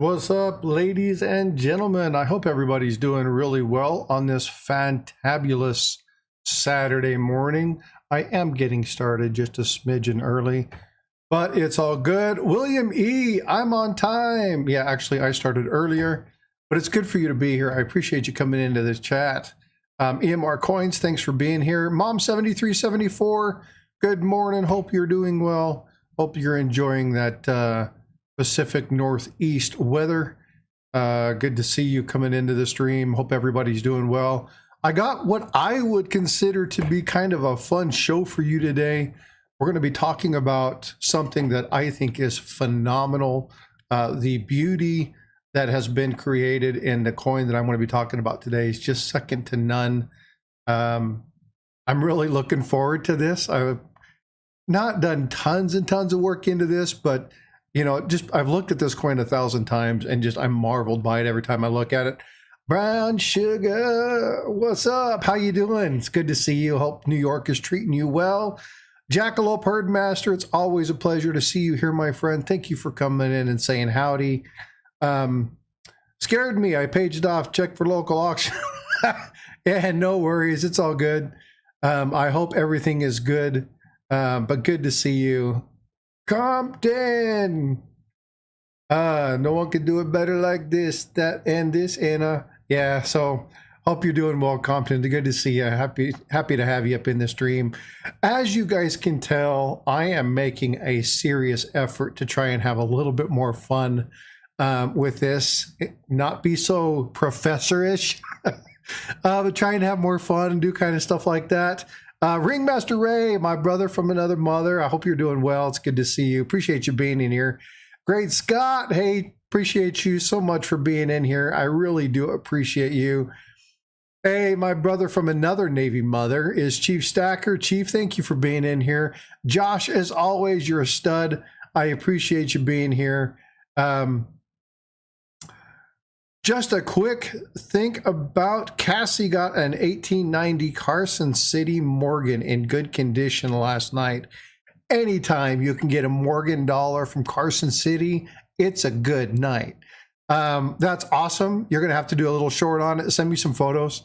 What's up, ladies and gentlemen? I hope everybody's doing really well on this fantabulous Saturday morning. I am getting started just a smidgen early, but it's all good. William E., I'm on time. Yeah, actually, I started earlier, but it's good for you to be here. I appreciate you coming into this chat. EMR Coins, thanks for being here. Mom7374, good morning. Hope you're doing well. Hope you're enjoying that Pacific Northeast weather. Good to see you coming into the stream. Hope everybody's doing well. I got what I would consider to be kind of a fun show for you today. We're going to be talking about something that I think is phenomenal. The beauty that has been created in the coin that I'm going to be talking about today is just second to none. I'm really looking forward to this. I've not done tons and tons of work into this, but you know, just I've looked at this coin 1,000 times and just I'm marveled by it every time I look at it. Brown Sugar, what's up? How you doing? It's good to see you. Hope New York is treating you well. Jackalope Herdmaster, it's always a pleasure to see you here, my friend. Thank you for coming in and saying howdy. Scared me. I paged off, checked for local auction. Yeah, no worries. It's all good. I hope everything is good, but good to see you. Compton. No one can do it better like this, that, and this, Anna. Yeah, so hope you're doing well, Compton. Good to see you. Happy to have you up in the stream. As you guys can tell, I am making a serious effort to try and have a little bit more fun with this. Not be so professorish, but try and have more fun and do kind of stuff like that. Ringmaster Ray, my brother from another mother. I hope you're doing well. It's good to see you. Appreciate you being in here. Great Scott. Hey, appreciate you so much for being in here. I really do appreciate you. Hey, my brother from another Navy mother is Chief Stacker. Chief, thank you for being in here. Josh, as always, you're a stud. I appreciate you being here. Just a quick think about Cassie got an 1890 Carson City Morgan in good condition last night. Anytime you can get a Morgan dollar from Carson City, it's a good night. That's awesome. You're going to have to do a little short on it. Send me some photos.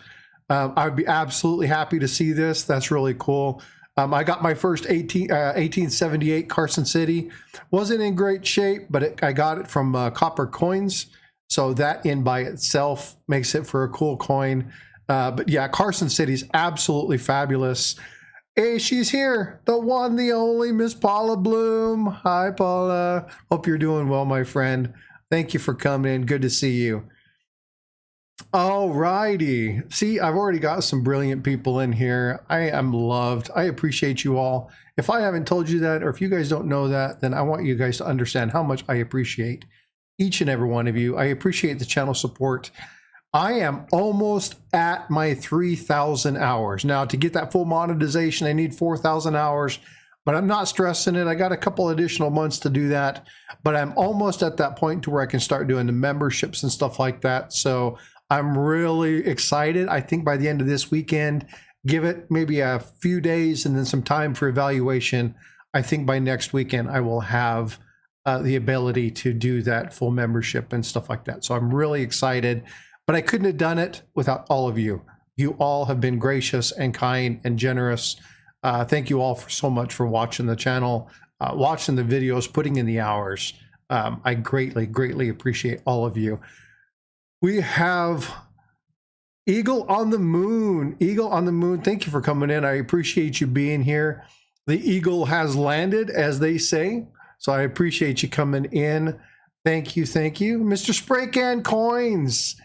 I would be absolutely happy to see this. That's really cool. I got my first 1878 Carson City. Wasn't in great shape, but I got it from Copper Coins. So that in by itself makes it for a cool coin. But yeah, Carson City's absolutely fabulous. Hey, she's here. The one, the only Miss Paula Bloom. Hi, Paula. Hope you're doing well, my friend. Thank you for coming in. Good to see you. All righty. See, I've already got some brilliant people in here. I am loved. I appreciate you all. If I haven't told you that, or if you guys don't know that, then I want you guys to understand how much I appreciate each and every one of you. I appreciate the channel support. I am almost at my 3,000 hours. Now, to get that full monetization, I need 4,000 hours, but I'm not stressing it. I got a couple additional months to do that, but I'm almost at that point to where I can start doing the memberships and stuff like that. So I'm really excited. I think by the end of this weekend, give it maybe a few days and then some time for evaluation. I think by next weekend, I will have the ability to do that full membership and stuff like that. So I'm really excited, but I couldn't have done it without all of you. You all have been gracious and kind and generous. Thank you all so much for watching the channel, watching the videos, putting in the hours. I greatly appreciate all of you. We have Eagle on the Moon. Eagle on the Moon, thank you for coming in. I appreciate you being here. The eagle has landed, as they say. So I appreciate you coming in. Thank you, thank you. Mr. Spraycan Coins.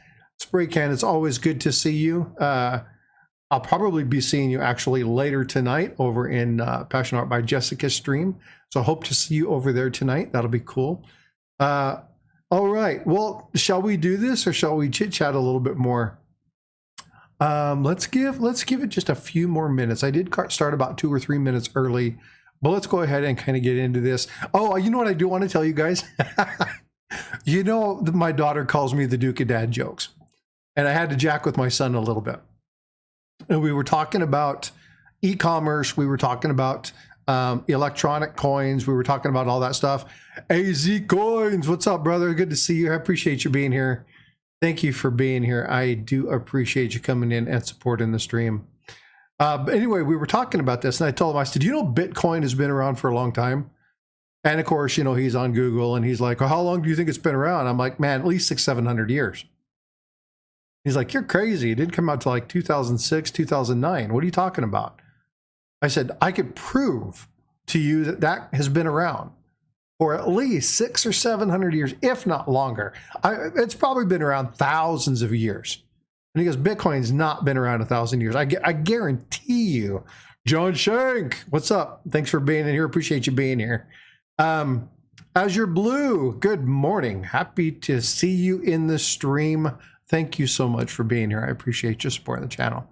Spraycan, it's always good to see you. I'll probably be seeing you actually later tonight over in Passion Art by Jessica's stream. So I hope to see you over there tonight. That'll be cool. All right, well, shall we do this or shall we chit-chat a little bit more? Let's give it just a few more minutes. I did start about 2 or 3 minutes early. But let's go ahead and kind of get into this. Oh, you know what I do want to tell you guys? You know, my daughter calls me the Duke of Dad jokes. And I had to jack with my son a little bit. And we were talking about e-commerce. We were talking about electronic coins. We were talking about all that stuff. AZ Coins, what's up, brother? Good to see you. I appreciate you being here. Thank you for being here. I do appreciate you coming in and supporting the stream. But anyway, we were talking about this, and I told him, I said, you know, Bitcoin has been around for a long time. And of course, you know, he's on Google and he's like, well, how long do you think it's been around? I'm like, man, at least 600-700 years. He's like, you're crazy. It didn't come out till like 2006, 2009. What are you talking about? I said, I could prove to you that that has been around for at least 600 or 700 years, if not longer. It's probably been around thousands of years. And he goes, Bitcoin's not been around 1,000 years. I guarantee you. John Shank, what's up? Thanks for being in here. Appreciate you being here. Azure Blue, good morning. Happy to see you in the stream. Thank you so much for being here. I appreciate you supporting the channel.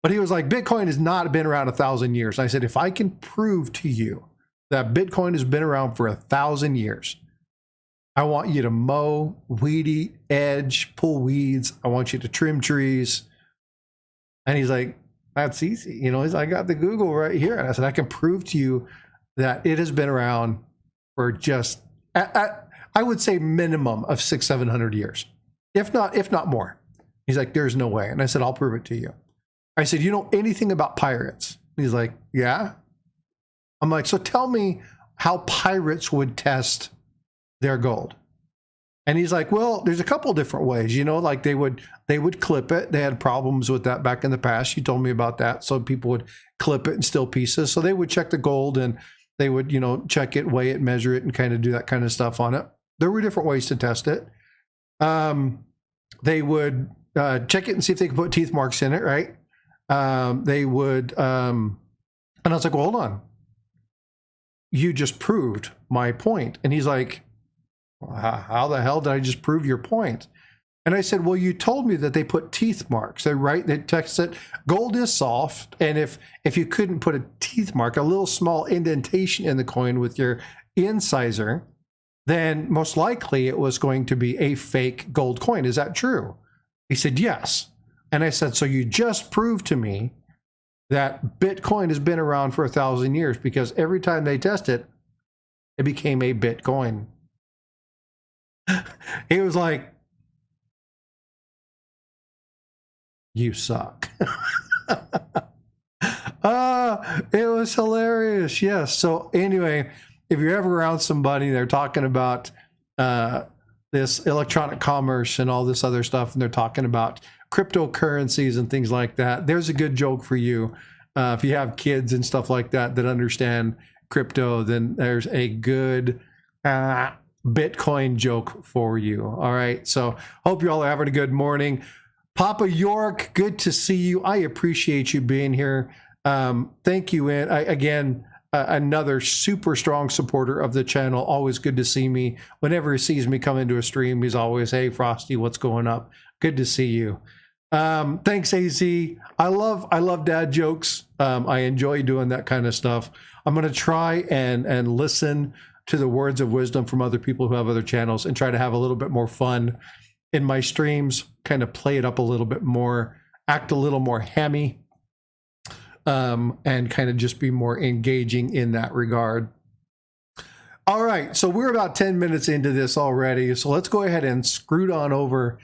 But he was like, Bitcoin has not been around 1,000 years. I said, if I can prove to you that Bitcoin has been around for 1,000 years, I want you to mow, weed eat, edge, pull weeds. I want you to trim trees. And he's like, that's easy. You know, I got the Google right here. And I said, I can prove to you that it has been around for just, I would say minimum of 600-700 years, if not more. He's like, there's no way. And I said, I'll prove it to you. I said, you know anything about pirates? He's like, yeah. I'm like, so tell me how pirates would test their gold. And he's like, well, there's a couple different ways, you know, like they would clip it. They had problems with that back in the past. You told me about that. So people would clip it and steal pieces. So they would check the gold and they would, you know, check it, weigh it, measure it, and kind of do that kind of stuff on it. There were different ways to test it. They would check it and see if they could put teeth marks in it, right? They would, and I was like, well, hold on. You just proved my point. And he's like, how the hell did I just prove your point? And I said, well, you told me that they put teeth marks. They text it. Gold is soft. And if you couldn't put a teeth mark, a little small indentation in the coin with your incisor, then most likely it was going to be a fake gold coin. Is that true? He said, yes. And I said, so you just proved to me that Bitcoin has been around for 1,000 years, because every time they test it, it became a Bitcoin. He was like, you suck. It was hilarious. Yes. So anyway, if you're ever around somebody, they're talking about this electronic commerce and all this other stuff, and they're talking about cryptocurrencies and things like that, there's a good joke for you. If you have kids and stuff like that that understand crypto, then there's a good Bitcoin joke for you. All right. So hope you all are having a good morning. Papa York, good to see you. I appreciate you being here. Thank you. And again, another super strong supporter of the channel. Always good to see me. Whenever he sees me come into a stream, he's always, hey, Frosty, what's going up? Good to see you. Thanks, AZ. I love dad jokes. I enjoy doing that kind of stuff. I'm going to try and listen to the words of wisdom from other people who have other channels and try to have a little bit more fun in my streams, kind of play it up a little bit more, act a little more hammy, and kind of just be more engaging in that regard. All right, so we're about 10 minutes into this already, so let's go ahead and scoot on over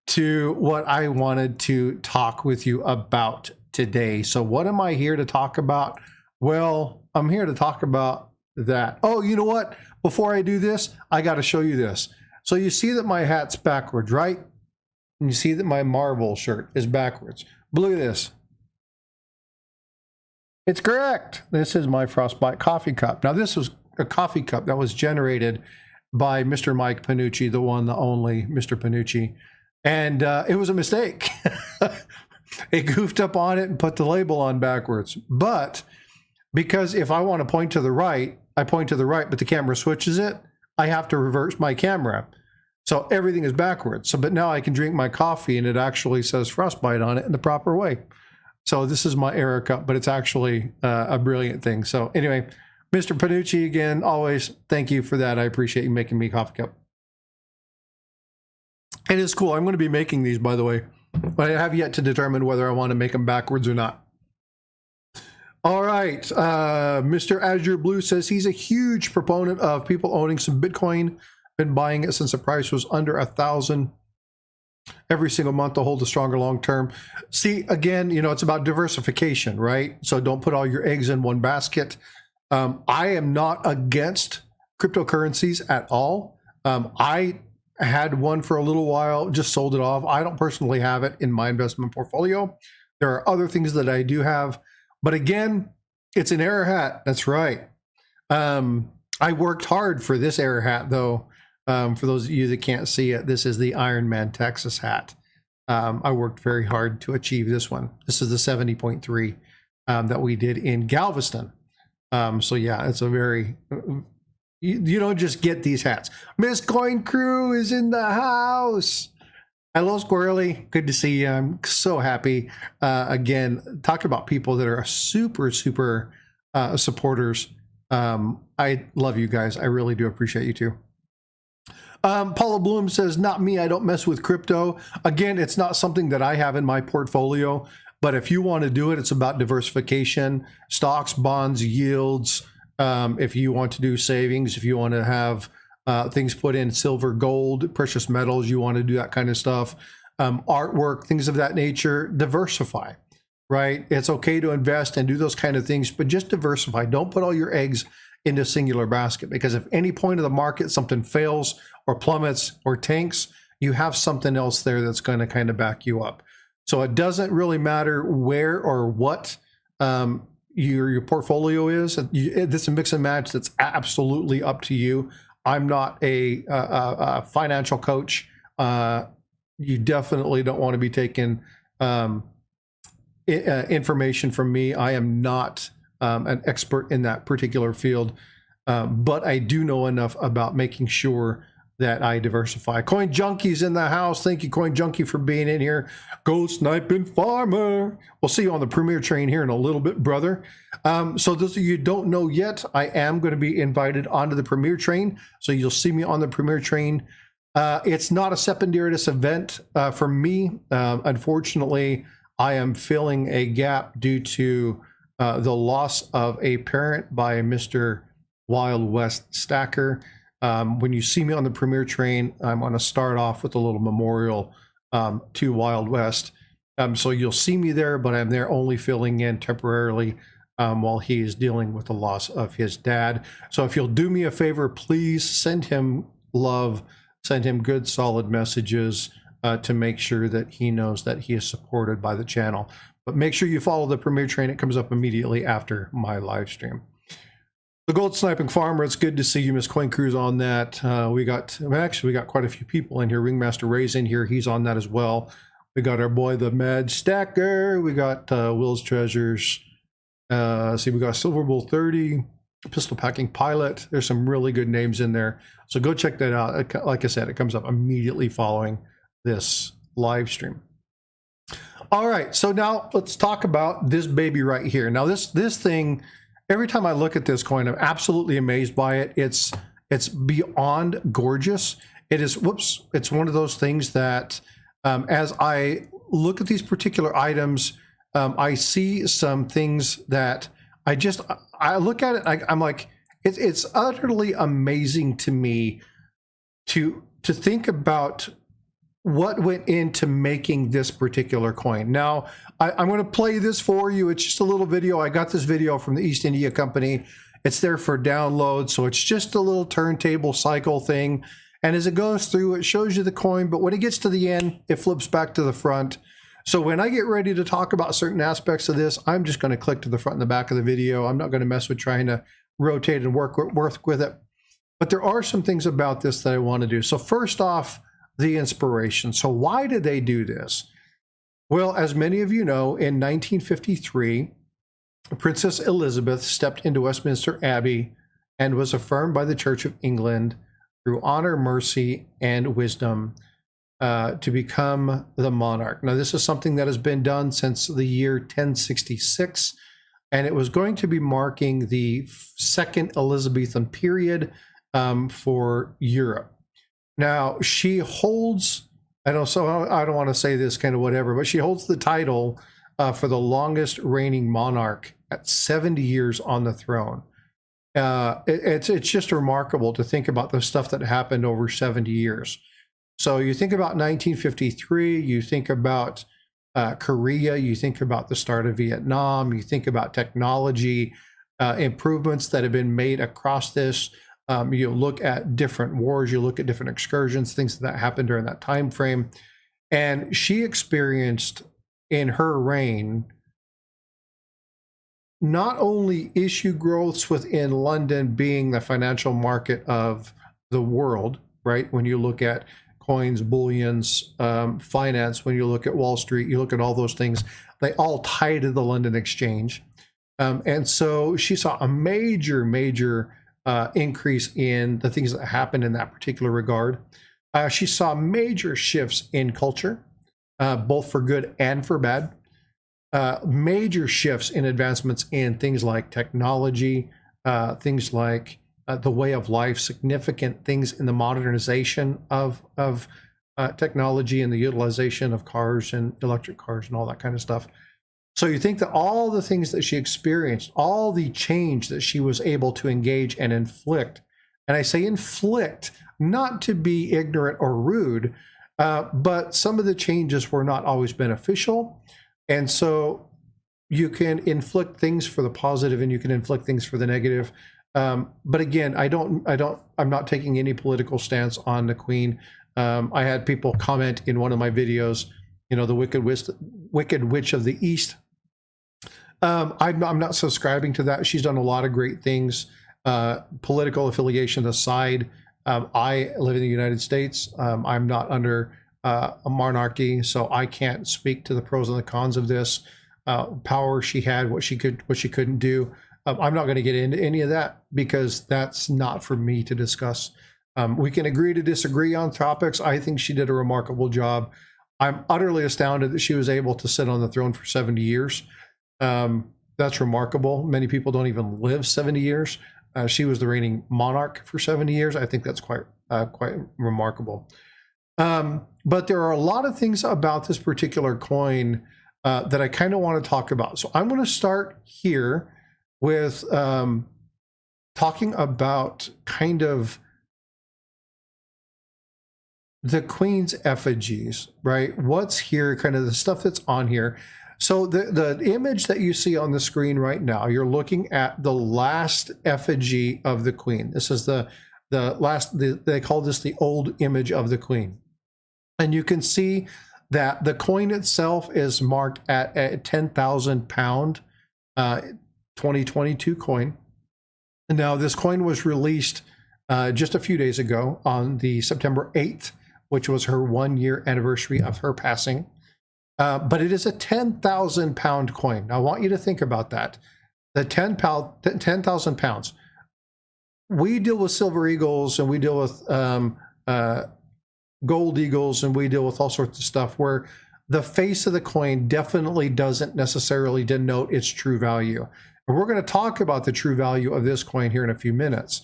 to what I wanted to talk with you about today. So what am I here to talk about? Well, I'm here to talk about that. Oh, you know what? Before I do this, I got to show you this. So you see that my hat's backwards, right? And you see that my Marvel shirt is backwards. But look at this. It's correct. This is my Frostbyte coffee cup. Now, this was a coffee cup that was generated by Mr. Mike Panucci, the one, the only Mr. Panucci. And it was a mistake. It goofed up on it and put the label on backwards. But because if I want to point to the right, I point to the right, but the camera switches it, I have to reverse my camera. So everything is backwards. So, but now I can drink my coffee and it actually says Frostbyte on it in the proper way. So this is my error cup, but it's actually a brilliant thing. So anyway, Mr. Panucci, again, always thank you for that. I appreciate you making me a coffee cup. It is cool. I'm going to be making these, by the way, but I have yet to determine whether I want to make them backwards or not. All right. Mr. Azure Blue says he's a huge proponent of people owning some Bitcoin. Been buying it since the price was under 1,000 every single month to hold a stronger long term. See, again, you know, it's about diversification, right? So don't put all your eggs in one basket. I am not against cryptocurrencies at all. I had one for a little while, just sold it off. I don't personally have it in my investment portfolio. There are other things that I do have, but again, it's an error hat. That's right. I worked hard for this error hat, though. For those of you that can't see it, this is the Iron Man Texas hat. I worked very hard to achieve this one. This is the 70.3 that we did in Galveston. So yeah, it's a very, you don't just get these hats. Miss Coin Crew is in the house. Hello, Squirrely. Good to see you. I'm so happy. Again, talk about people that are super supporters. I love you guys. I really do appreciate you too. Paula Bloom says, not me. I don't mess with crypto. Again, it's not something that I have in my portfolio, but if you want to do it, it's about diversification, stocks, bonds, yields. If you want to do savings, if you want to have things put in silver, gold, precious metals, you want to do that kind of stuff, artwork, things of that nature, diversify, right? It's okay to invest and do those kind of things, but just diversify. Don't put all your eggs into a singular basket, because if any point of the market something fails or plummets or tanks, you have something else there that's going to kind of back you up. So it doesn't really matter where or what your portfolio is. This is a mix and match. That's absolutely up to you. I'm not a financial coach. You definitely don't want to be taking information from me. I am not an expert in that particular field, but I do know enough about making sure that I diversify. Coin Junkie's in the house. Thank you, Coin Junkie, for being in here. Go Sniping Farmer. We'll see you on the Premier Train here in a little bit, brother. So those of you who don't know yet, I am going to be invited onto the Premier Train. So you'll see me on the Premier Train. It's not a serendipitous event for me. Unfortunately, I am filling a gap due to the loss of a parent by Mr. Wild West Stacker. When you see me on the Premier Train, I'm going to start off with a little memorial to Wild West. So you'll see me there, but I'm there only filling in temporarily while he is dealing with the loss of his dad. So if you'll do me a favor, please send him love, send him good, solid messages to make sure that he knows that he is supported by the channel. But make sure you follow the Premier Train. It comes up immediately after my live stream. The Gold Sniping Farmer, it's good to see you, Miss Coin Crew's on that. We got quite a few people in here. Ringmaster Ray's in here. He's on that as well. We got our boy, the Mad Stacker. We got Will's Treasures. See, we got Silver Bull 30, Pistol Packing Pilot. There's some really good names in there. So go check that out. Like I said, it comes up immediately following this live stream. All right, so now let's talk about this baby right here. Now this thing, every time I look at this coin, I'm absolutely amazed by it. It's beyond gorgeous. It is, it's one of those things that as I look at these particular items, I see some things that I look at it, I'm like, it's utterly amazing to me to think about what went into making this particular coin. Now, I'm going to play this for you. It's just a little video. I got this video from the East India Company. It's there for download, so it's just a little turntable cycle thing. And as it goes through, it shows you the coin, but when it gets to the end, it flips back to the front. So when I get ready to talk about certain aspects of this, I'm just going to click to the front and the back of the video. I'm not going to mess with trying to rotate and work with it. But there are some things about this that I want to do. So first off, the inspiration. So why did they do this? Well, as many of you know, in 1953, Princess Elizabeth stepped into Westminster Abbey and was affirmed by the Church of England through honor, mercy, and wisdom to become the monarch. Now, this is something that has been done since the year 1066, and it was going to be marking the second Elizabethan period for Europe. Now, she holds, I don't want to say this kind of whatever, but she holds the title for the longest reigning monarch at 70 years on the throne. It's just remarkable to think about the stuff that happened over 70 years. So you think about 1953, you think about Korea, you think about the start of Vietnam, you think about technology improvements that have been made across this. You look at different wars, you look at different excursions, things that happened during that time frame. And she experienced in her reign not only issue growths within London being the financial market of the world, right? When you look at coins, bullions, finance, when you look at Wall Street, you look at all those things, they all tie to the London Exchange. And so she saw a major increase in the things that happened in that particular regard. She saw major shifts in culture, both for good and for bad. Major shifts in advancements in things like technology, things like the way of life, significant things in the modernization of technology and the utilization of cars and electric cars and all that kind of stuff. So you think that all the things that she experienced, all the change that she was able to engage and inflict, and I say inflict, not to be ignorant or rude, but some of the changes were not always beneficial. And so you can inflict things for the positive and you can inflict things for the negative. But again, I'm not taking any political stance on the Queen. I had people comment in one of my videos, you know, the Wicked Witch of the East. I'm not subscribing to that. She's done a lot of great things. Political affiliation aside, I live in the United States. I'm not under a monarchy, so I can't speak to the pros and the cons of this. Power she had, what she couldn't do. I'm not going to get into any of that because that's not for me to discuss. We can agree to disagree on topics. I think she did a remarkable job. I'm utterly astounded that she was able to sit on the throne for 70 years. That's remarkable. Many people don't even live 70 years. She was the reigning monarch for 70 years. I think that's quite remarkable. But there are a lot of things about this particular coin that I kind of want to talk about. So I'm going to start here with talking about kind of the Queen's effigies, right? What's here, kind of the stuff that's on here. So the image that you see on the screen right now, you're looking at the last effigy of the Queen. This is the last, they call this the old image of the Queen. And you can see that the coin itself is marked at a 10,000 pound 2022 coin. And now this coin was released just a few days ago on the September 8th, which was her 1 year anniversary of her passing. But it is a 10,000 pound coin. Now, I want you to think about that. The 10,000 pounds. We deal with silver eagles and we deal with gold eagles and we deal with all sorts of stuff where the face of the coin definitely doesn't necessarily denote its true value. And we're going to talk about the true value of this coin here in a few minutes.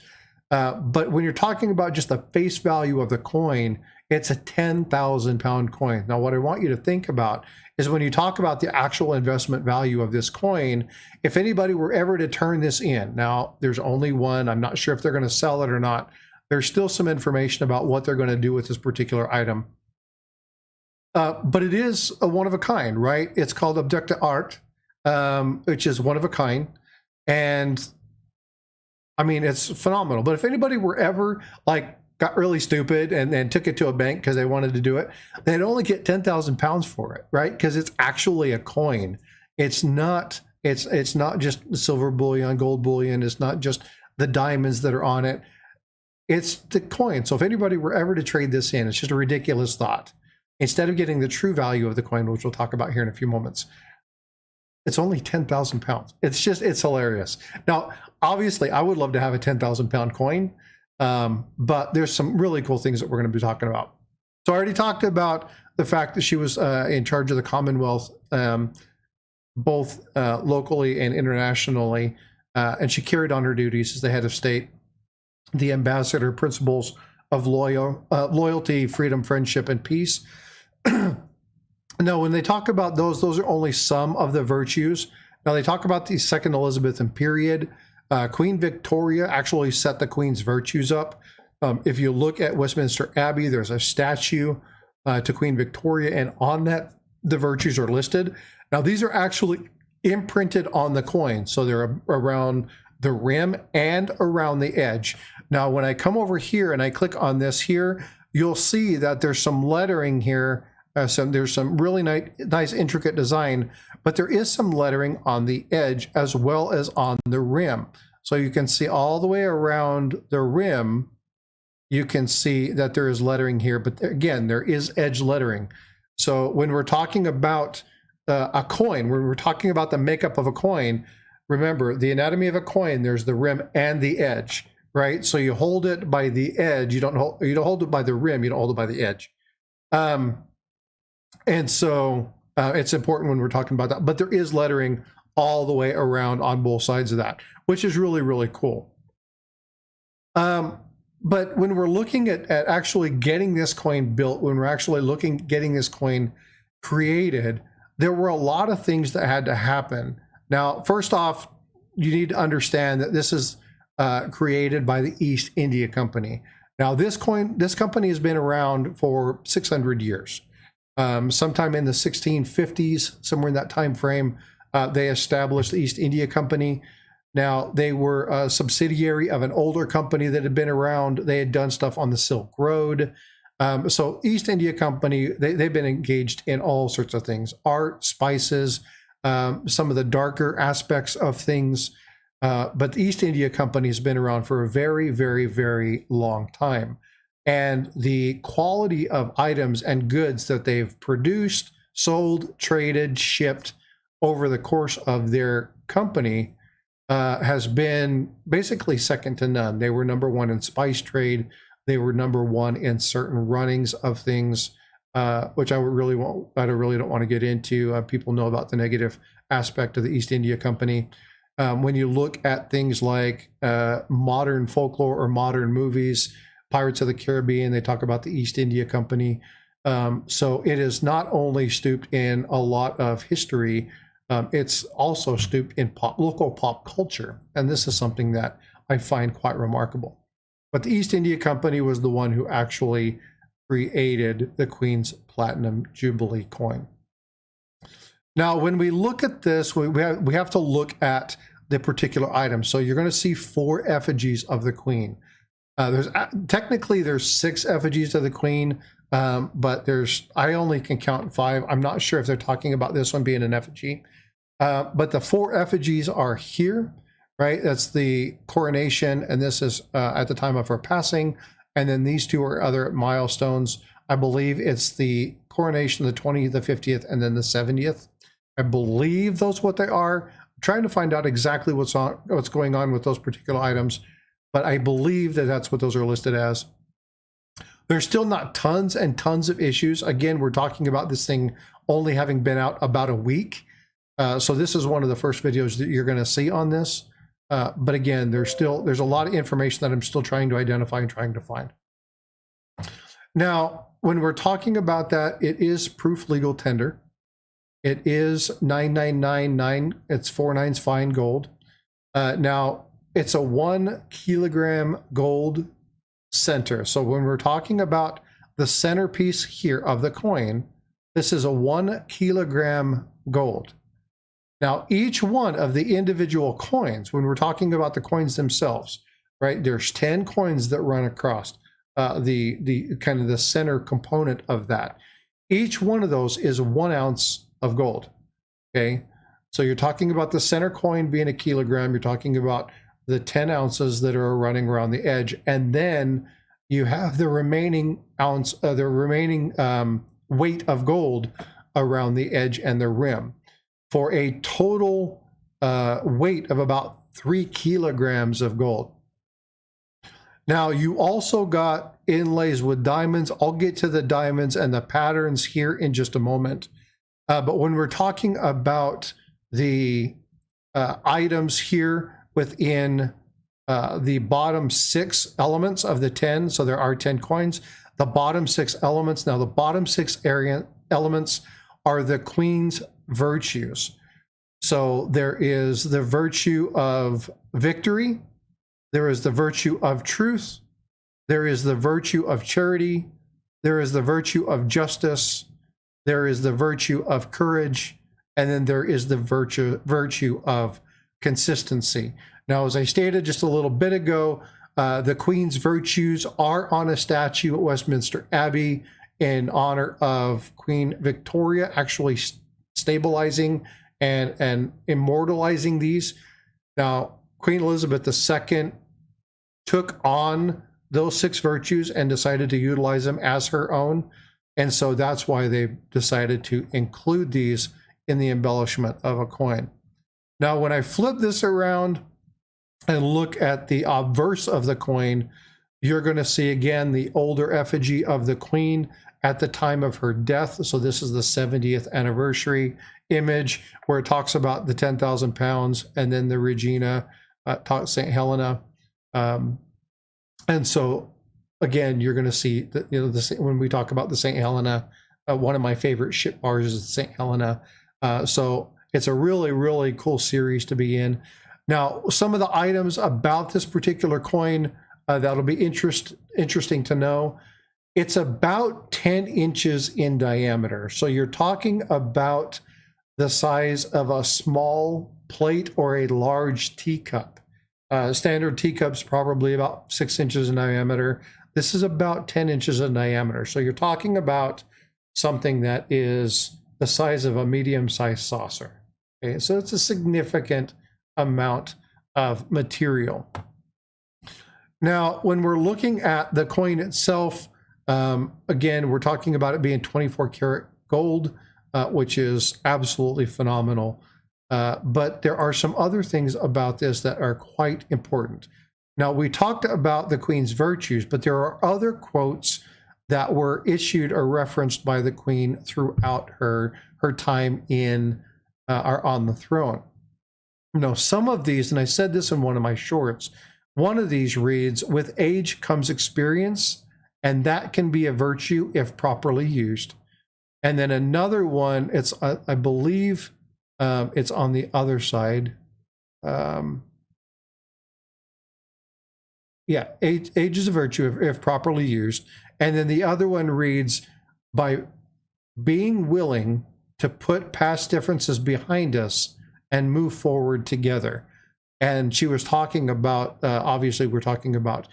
But when you're talking about just the face value of the coin, it's a 10,000 pound coin. Now, what I want you to think about is when you talk about the actual investment value of this coin, if anybody were ever to turn this in, now there's only one, I'm not sure if they're going to sell it or not. There's still some information about what they're going to do with this particular item. But it is a one of a kind, right? It's called Abducta Art, which is one of a kind. And I mean, it's phenomenal. But if anybody were ever like got really stupid and took it to a bank because they wanted to do it, they'd only get 10,000 pounds for it, right? Because it's actually a coin. It's not just silver bullion, gold bullion. It's not just the diamonds that are on it. It's the coin. So if anybody were ever to trade this in, it's just a ridiculous thought. Instead of getting the true value of the coin, which we'll talk about here in a few moments, it's only 10,000 pounds. It's hilarious. Now, obviously, I would love to have a 10,000 pound coin, but there's some really cool things that we're going to be talking about. So I already talked about the fact that she was in charge of the Commonwealth, both locally and internationally, and she carried on her duties as the head of state, the ambassador, principles of loyalty, freedom, friendship, and peace. Now, when they talk about those are only some of the virtues. Now they talk about the second Elizabethan period. Queen Victoria actually set the Queen's virtues up. If you look at Westminster Abbey, there's a statue to Queen Victoria, and on that, the virtues are listed. Now these are actually imprinted on the coin, so they're around the rim and around the edge. Now when I come over here and I click on this here, you'll see that there's some lettering here. There's some really nice intricate design, but there is some lettering on the edge as well as on the rim. So you can see all the way around the rim, you can see that there is lettering here, but again, there is edge lettering. So when we're talking about a coin, when we're talking about the makeup of a coin, remember the anatomy of a coin, there's the rim and the edge, right? So you hold it by the edge, you don't hold it by the rim, you don't hold it by the edge. And so it's important when we're talking about that, but there is lettering all the way around on both sides of that, which is really, really cool. But when we're looking at actually getting this coin built, when we're actually getting this coin created, there were a lot of things that had to happen. Now, first off, you need to understand that this is created by the East India Company. Now, this company has been around for 600 years. Sometime in the 1650s, somewhere in that time frame, they established the East India Company. Now, they were a subsidiary of an older company that had been around. They had done stuff on the Silk Road. So East India Company, they've been engaged in all sorts of things, art, spices, some of the darker aspects of things. But the East India Company has been around for a very, very, very long time. And the quality of items and goods that they've produced, sold, traded, shipped over the course of their company has been basically second to none. They were number one in spice trade. They were number one in certain runnings of things, which I really don't want to get into. People know about the negative aspect of the East India Company. When you look at things like modern folklore or modern movies, Pirates of the Caribbean, they talk about the East India Company. So it is not only stooped in a lot of history, it's also stooped in local pop culture. And this is something that I find quite remarkable. But the East India Company was the one who actually created the Queen's Platinum Jubilee coin. Now, when we look at this, we have to look at the particular item. So you're going to see 4 effigies of the Queen. Technically there's 6 effigies of the Queen, but I only can count 5. I'm not sure if they're talking about this one being an effigy. But the 4 effigies are here, right? That's the coronation, and this is at the time of her passing. And then these 2 are other milestones. I believe it's the coronation, the 20th, the 50th, and then the 70th. I believe those what they are. I'm trying to find out exactly what's going on with those particular items, but I believe that that's what those are listed as. There's still not tons and tons of issues. Again, we're talking about this thing only having been out about a week. So this is one of the first videos that you're going to see on this. But again, there's a lot of information that I'm still trying to identify and trying to find. Now, when we're talking about that, it is proof legal tender. It is 9999. It's 4 nines fine gold. Now, it's a 1 kilogram gold center. So when we're talking about the centerpiece here of the coin, this is a 1 kilogram gold. Now, each one of the individual coins, when we're talking about the coins themselves, right, there's 10 coins that run across the kind of the center component of that. Each one of those is 1 ounce of gold. Okay, so you're talking about the center coin being a kilogram. You're talking about the 10 ounces that are running around the edge, and then you have the remaining ounce, weight of gold around the edge and the rim, for a total weight of about 3 kilograms of gold. Now, you also got inlays with diamonds. I'll get to the diamonds and the patterns here in just a moment. But when we're talking about the items here within the bottom 6 elements of the 10, so there are 10 coins, the bottom 6 elements. Now, the bottom 6 elements are the Queen's virtues. So there is the virtue of victory, there is the virtue of truth, there is the virtue of charity, there is the virtue of justice, there is the virtue of courage, and then there is the virtue of consistency. Now, as I stated just a little bit ago, the Queen's virtues are on a statue at Westminster Abbey in honor of Queen Victoria, actually stabilizing and immortalizing these. Now, Queen Elizabeth II took on those 6 virtues and decided to utilize them as her own. And so that's why they decided to include these in the embellishment of a coin. Now, when I flip this around and look at the obverse of the coin, you're going to see again the older effigy of the Queen at the time of her death. So this is the 70th anniversary image where it talks about the 10,000 pounds and then the Regina, St. Helena. And so again, you're going to see that, when we talk about the St. Helena, one of my favorite ship bars is the St. Helena. So it's a really, really cool series to be in. Now, some of the items about this particular coin that'll be interesting to know. It's about 10 inches in diameter. So you're talking about the size of a small plate or a large teacup. Standard teacup's probably about 6 inches in diameter. This is about 10 inches in diameter. So you're talking about something that is the size of a medium-sized saucer. Okay, so it's a significant amount of material. Now, when we're looking at the coin itself, again, we're talking about it being 24 karat gold, which is absolutely phenomenal. But there are some other things about this that are quite important. Now, we talked about the Queen's virtues, but there are other quotes that were issued or referenced by the Queen throughout her time in or on the throne. Now, some of these, and I said this in one of my shorts, one of these reads, "With age comes experience, and that can be a virtue if properly used." And then another one, it's I believe it's on the other side. Yeah, age is a virtue if properly used. And then the other one reads, "By being willing to put past differences behind us and move forward together." And she was talking about, obviously we're talking about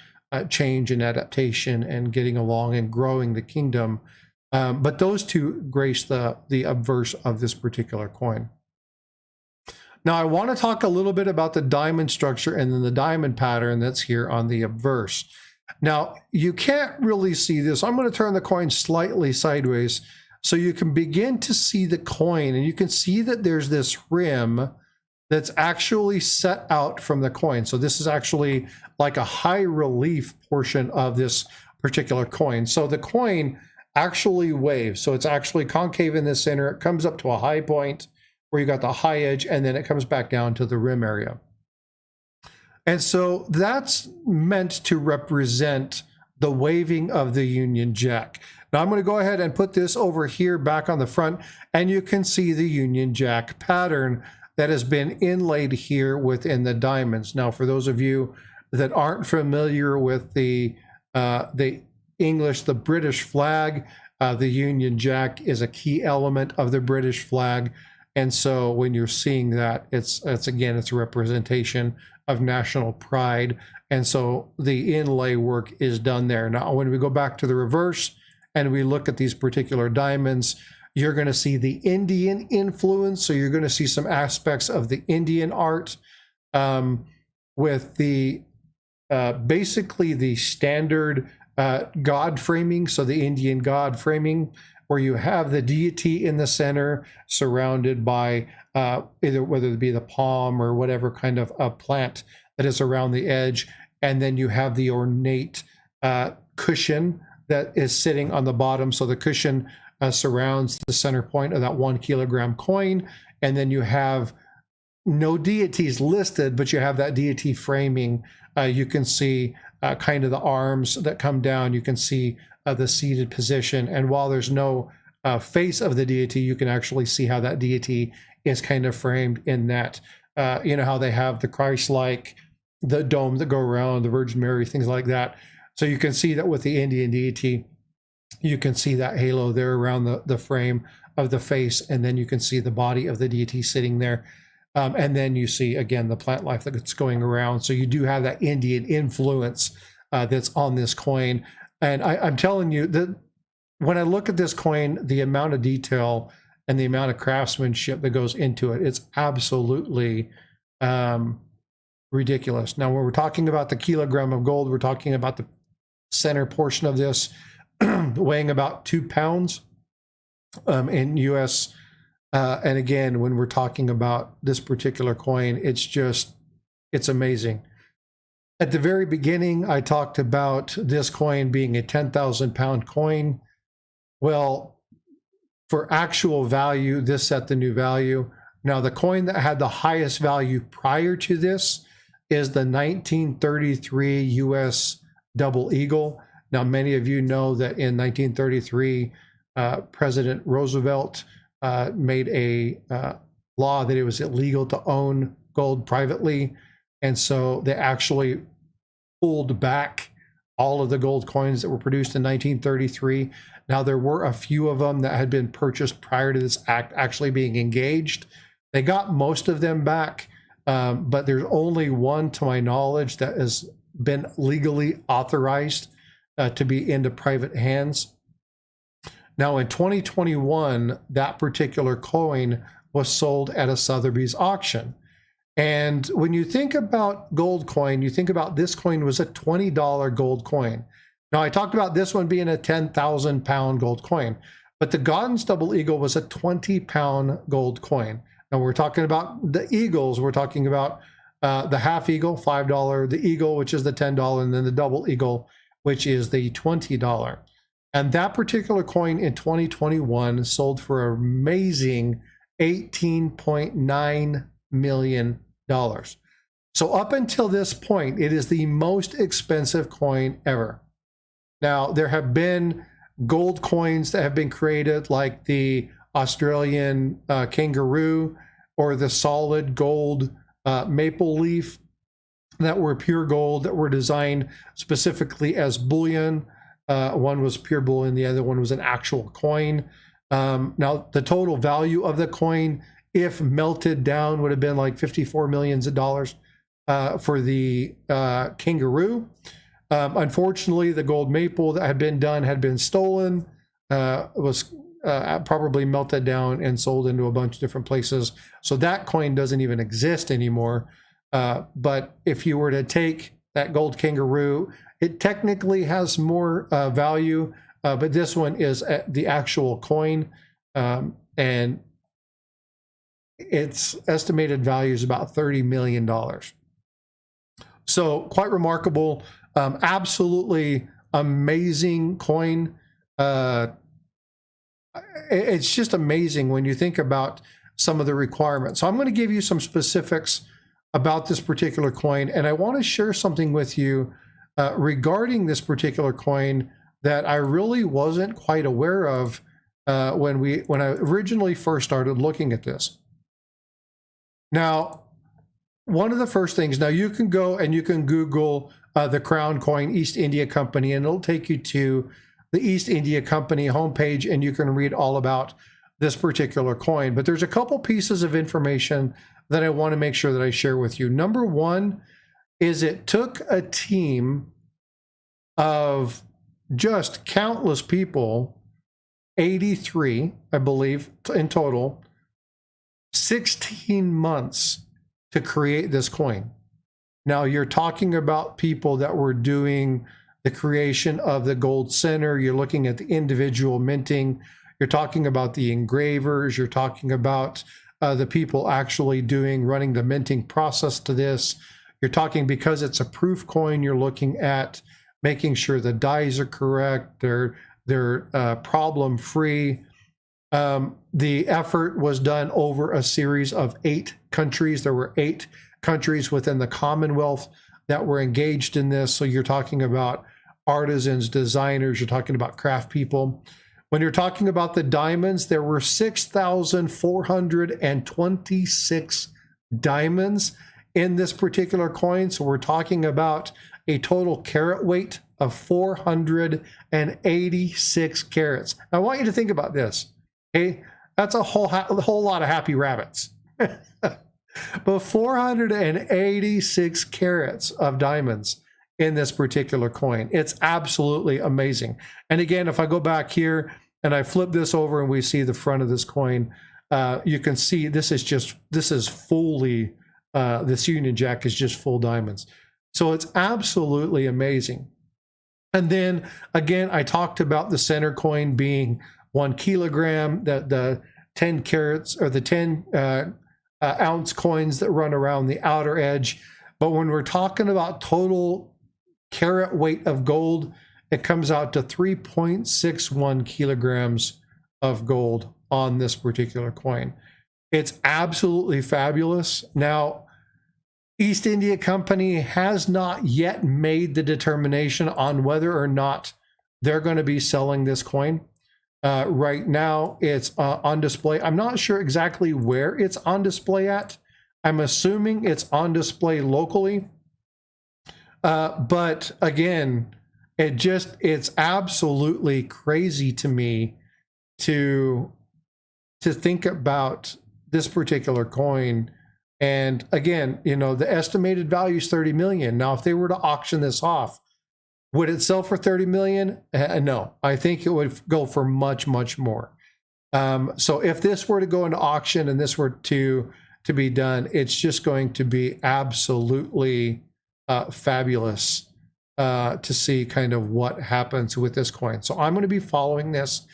change and adaptation and getting along and growing the kingdom. But those two grace the obverse of this particular coin. Now, I want to talk a little bit about the diamond structure and then the diamond pattern that's here on the obverse. Now, you can't really see this. I'm going to turn the coin slightly sideways so you can begin to see the coin, and you can see that there's this rim that's actually set out from the coin. So this is actually like a high relief portion of this particular coin. So the coin actually waves. So it's actually concave in the center. It comes up to a high point where you got the high edge, and then it comes back down to the rim area. And so that's meant to represent the waving of the Union Jack. Now I'm going to go ahead and put this over here back on the front, and you can see the Union Jack pattern that has been inlaid here within the diamonds. Now, for those of you that aren't familiar with the English, the British flag, the Union Jack is a key element of the British flag. And so when you're seeing that, it's again, it's a representation of national pride. And so the inlay work is done there. Now, when we go back to the reverse and we look at these particular diamonds, you're going to see the Indian influence. So you're going to see some aspects of the Indian art with the basically the standard god framing. So the Indian god framing, where you have the deity in the center surrounded by either whether it be the palm or whatever kind of a plant that is around the edge. And then you have the ornate cushion that is sitting on the bottom. So the cushion surrounds the center point of that 1 kilogram coin. And then you have no deities listed, but you have that deity framing. You can see kind of the arms that come down. You can see the seated position. And while there's no face of the deity, you can actually see how that deity is kind of framed in that, you know, how they have the Christ-like, the dome that go around, the Virgin Mary, things like that. So you can see that with the Indian deity, you can see that halo there around the frame of the face, and then you can see the body of the deity sitting there. And then you see, again, the plant life that's going around. So you do have that Indian influence that's on this coin. And I'm telling you that when I look at this coin, the amount of detail and the amount of craftsmanship that goes into it, it's absolutely ridiculous. Now, when we're talking about the kilogram of gold, we're talking about the center portion of this weighing about 2 pounds in US. And again, when we're talking about this particular coin, it's amazing. At the very beginning, I talked about this coin being a 10,000 pound coin. Well, for actual value, this set the new value. Now, the coin that had the highest value prior to this is the 1933 US double eagle. Now, many of you know that in 1933, President Roosevelt made a law that it was illegal to own gold privately. And so they actually pulled back all of the gold coins that were produced in 1933. Now, there were a few of them that had been purchased prior to this act actually being engaged. They got most of them back, but there's only one, to my knowledge, that has been legally authorized to be into private hands. Now, in 2021, that particular coin was sold at a Sotheby's auction. And when you think about gold coin, you think about this coin was a $20 gold coin. Now, I talked about this one being a 10,000 pound gold coin, but the Godden's double eagle was a 20-pound gold coin. Now, we're talking about the eagles. We're talking about the half eagle, $5, the eagle, which is the $10, and then the double eagle, which is the $20. And that particular coin in 2021 sold for an amazing $18.9 million. So up until this point, it is the most expensive coin ever. Now, there have been gold coins that have been created, like the Australian kangaroo or the solid gold maple leaf, that were pure gold, that were designed specifically as bullion. One was pure bullion, the other one was an actual coin. Now, the total value of the coin, if melted down, would have been like $54 million for the kangaroo. Unfortunately, the gold maple that had been done had been stolen, was probably melted down and sold into a bunch of different places. So that coin doesn't even exist anymore. But if you were to take that gold kangaroo, it technically has more value, but this one is the actual coin, and its estimated value is about $30 million. So quite remarkable, absolutely amazing coin. It's just amazing when you think about some of the requirements. So I'm going to give you some specifics about this particular coin, and I want to share something with you regarding this particular coin that I really wasn't quite aware of when I originally first started looking at this. Now, one of the first things, now you can go and you can Google the Crown Coin East India Company, and it'll take you to the East India Company homepage, and you can read all about this particular coin. But there's a couple pieces of information that I want to make sure that I share with you. Number one is it took a team of just countless people, 83, I believe, in total, 16 months to create this coin. Now, you're talking about people that were doing the creation of the gold center. You're looking at the individual minting. You're talking about the engravers. You're talking about the people actually running the minting process to this. You're talking, because it's a proof coin, you're looking at making sure the dies are correct, they're problem free. The effort was done over a series of 8 countries. There were 8 countries within the Commonwealth that were engaged in this. So you're talking about artisans, designers, you're talking about craft people. When you're talking about the diamonds, there were 6,426 diamonds in this particular coin. So we're talking about a total carat weight of 486 carats. I want you to think about this. Okay, that's a whole lot of happy rabbits. But 486 carats of diamonds in this particular coin. It's absolutely amazing. And again, if I go back here and I flip this over and we see the front of this coin, you can see this is fully, this Union Jack is just full diamonds. So it's absolutely amazing. And then again, I talked about the center coin being 1 kilogram, the 10 carats or the 10 ounce coins that run around the outer edge. But when we're talking about total carat weight of gold, it comes out to 3.61 kilograms of gold on this particular coin. It's absolutely fabulous. Now, East India Company has not yet made the determination on whether or not they're going to be selling this coin. Right now, it's on display. I'm not sure exactly where it's on display at. I'm assuming it's on display locally. But again, it's absolutely crazy to me to think about this particular coin. And again, you know, the estimated value is 30 million. Now, if they were to auction this off, would it sell for 30 million? No, I think it would go for much, much more. So if this were to go into auction and this were to be done, it's just going to be absolutely fabulous to see kind of what happens with this coin. So I'm going to be following this.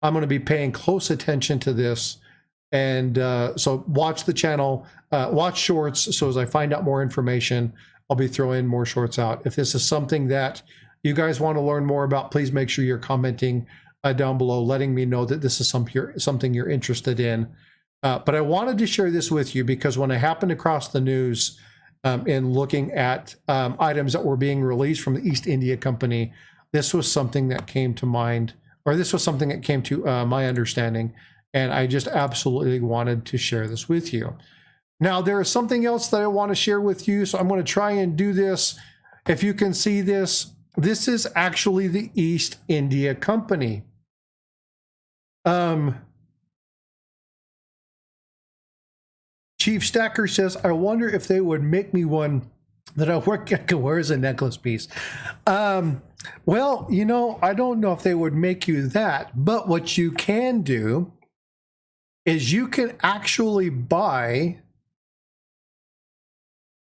I'm going to be paying close attention to this. And so watch the channel, watch shorts. So as I find out more information, I'll be throwing more shorts out. If this is something that you guys want to learn more about, please make sure you're commenting down below, letting me know that this is something you're interested in. But I wanted to share this with you because when I happened across the news in looking at items that were being released from the East India Company, this was something that came to mind, or this was something that came to my understanding, and I just absolutely wanted to share this with you. Now, there is something else that I want to share with you, so I'm going to try and do this. If you can see this, this is actually the East India Company. Chief Stacker says, I wonder if they would make me one that I could wear as a necklace piece. Well, you know, I don't know if they would make you that, but what you can do is you can actually buy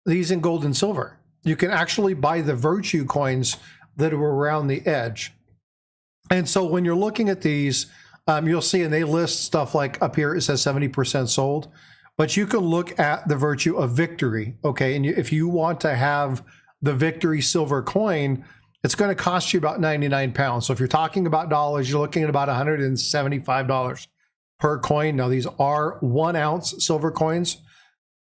these in gold and silver. You can actually buy the virtue coins that are around the edge. And so when you're looking at these, you'll see, and they list stuff like up here, it says 70% sold, but you can look at the virtue of victory. Okay. And if you want to have the victory silver coin, it's going to cost you about 99 pounds. So if you're talking about dollars, you're looking at about $175 per coin. Now these are 1 ounce silver coins.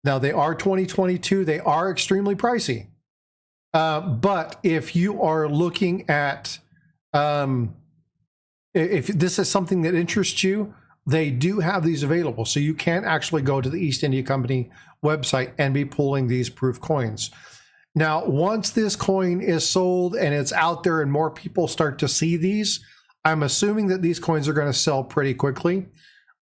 Now, they are 2022. They are extremely pricey. But if you are looking at, if this is something that interests you, they do have these available. So you can actually go to the East India Company website and be pulling these proof coins. Now, once this coin is sold and it's out there and more people start to see these, I'm assuming that these coins are going to sell pretty quickly.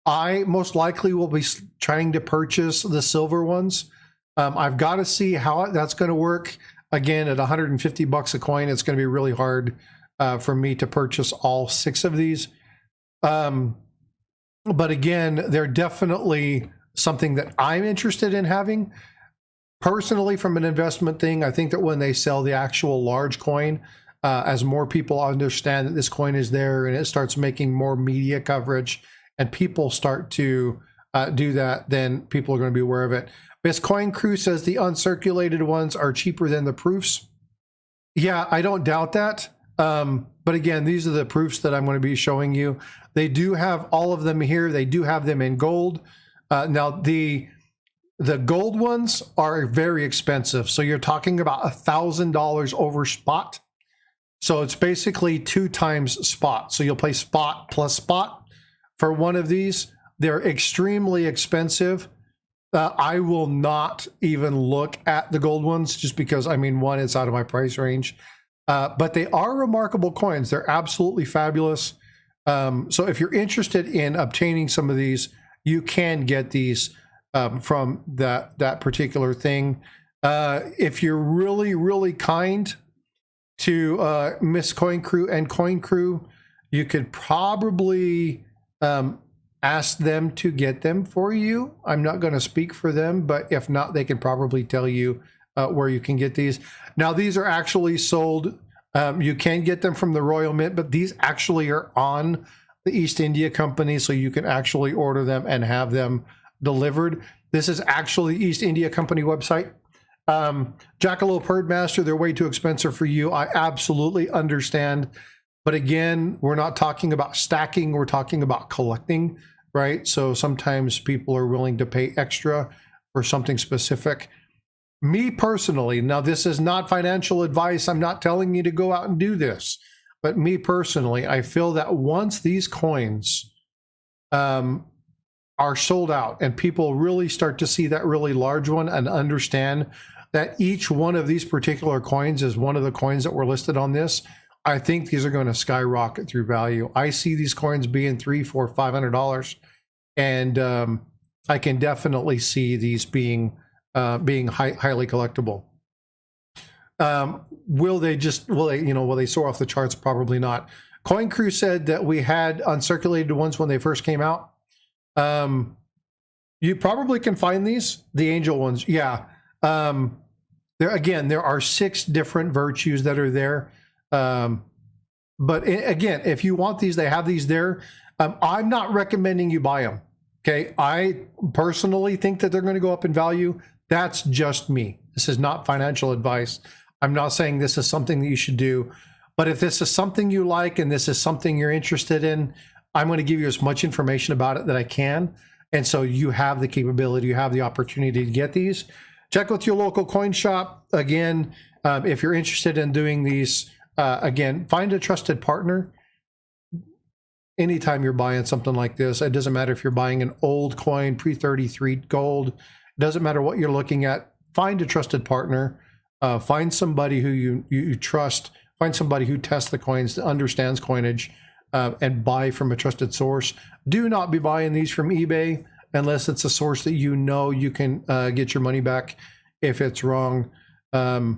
I most likely will be trying to purchase the silver ones. I've got to see how that's going to work. Again, at 150 bucks a coin, it's going to be really hard for me to purchase all 6 of these. But again, they're definitely something that I'm interested in having. Personally, from an investment thing, I think that when they sell the actual large coin, as more people understand that this coin is there and it starts making more media coverage, and people start to do that, then people are going to be aware of it. Best Coin Crew says the uncirculated ones are cheaper than the proofs. Yeah, I don't doubt that. But again, these are the proofs that I'm going to be showing you. They do have all of them here. They do have them in gold. Now, the gold ones are very expensive. So you're talking about $1,000 over spot. So it's basically 2 times spot. So you'll play spot plus spot for one of these. They're extremely expensive. I will not even look at the gold ones just because, I mean, one, it's out of my price range. But they are remarkable coins. They're absolutely fabulous. So if you're interested in obtaining some of these, you can get these from that particular thing. If you're really, really kind to Miss Coin Crew and Coin Crew, you could probably ask them to get them for you. I'm not going to speak for them, but if not, they can probably tell you where you can get these. Now, these are actually sold. You can get them from the Royal Mint, but these actually are on the East India Company, so you can actually order them and have them delivered. This is actually East India Company website. Jackalope Herdmaster, they're way too expensive for you. I absolutely understand. But again, we're not talking about stacking. We're talking about collecting, right? So sometimes people are willing to pay extra for something specific. Me personally, now this is not financial advice. I'm not telling you to go out and do this. But me personally, I feel that once these coins are sold out and people really start to see that really large one and understand that each one of these particular coins is one of the coins that were listed on this, I think these are going to skyrocket through value. I see these coins being $300, $400, $500, and I can definitely see these being highly collectible. Will they soar off the charts? Probably not. Coin Crew said that we had uncirculated ones when they first came out. You probably can find these, the angel ones. Yeah. There are 6 different virtues that are there. But again, if you want these, they have these there. I'm not recommending you buy them. Okay. I personally think that they're going to go up in value. That's just me. This is not financial advice. I'm not saying this is something that you should do, but if this is something you like and this is something you're interested in, I'm going to give you as much information about it that I can. And so you have the capability, you have the opportunity to get these. Check with your local coin shop. Again, if you're interested in doing these, again, find a trusted partner. Anytime you're buying something like this, it doesn't matter if you're buying an old coin, pre-33 gold, it doesn't matter what you're looking at. Find a trusted partner. Find somebody who you trust. Find somebody who tests the coins, that understands coinage, and buy from a trusted source. Do not be buying these from eBay unless it's a source that you know you can get your money back if it's wrong. I